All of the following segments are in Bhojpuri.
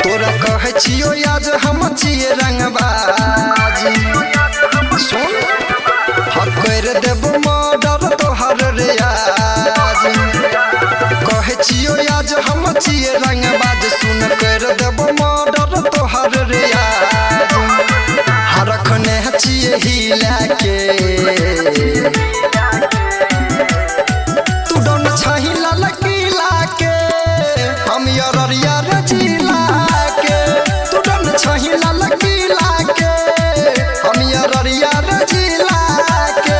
तोरा कहे छियो आज हम छिए रंगबाजी सुन कर देब मर्डर तोहर रे आज कहे छियो आज हम छिए रंगबाज सुन कर देब मर्डर तोहर रे आज रखने छिए हिला के तू डन छही लाल किला के हम अररिया रे जिला के तू डन छही लाल किला के हम अररिया रे जिला के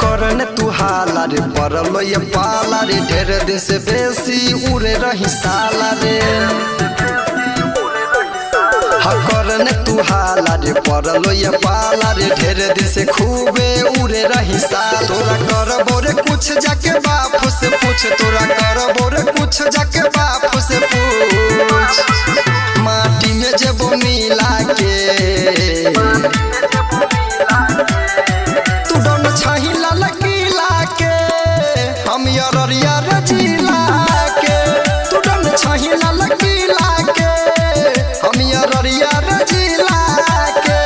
करन तू हाला रे परलो ये पाला रे ढेर दिन से बेसी उड़े रही साला रे करन तू हाला रे परलो ये पाला रे ढेर दिन से खूबे उड़े रही साला तोरा करबो रे कुछ जाके बाप से पूछ तोरा करबो रे कुछ जाके बाप से पूछ माटी में जब मिला के तू डन छही लाल किला के हम अररिया रे जिला के तू डन छही लाल किला के हम अररिया रे जिला के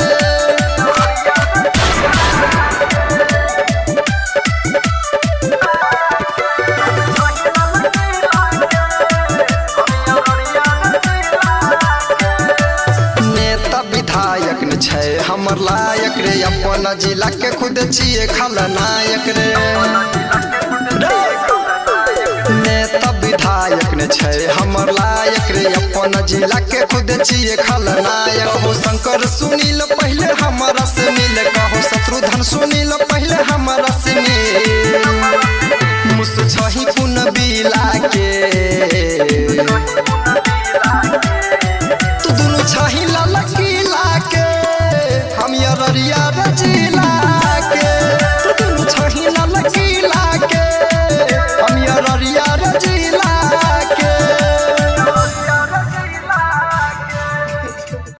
नेता विधायक न छै हमर लायक रे अपन जिला के खुद छिए खलनायक रे नेता विधायक न छै हमर लायक रे अपन जिला के खुद छिए खलनायक कहो शंकर सुनील पहले हमारा से मिल कहो शत्रुघ्न सुनील पहले हमारा से मिल मुस छही कुन बिला के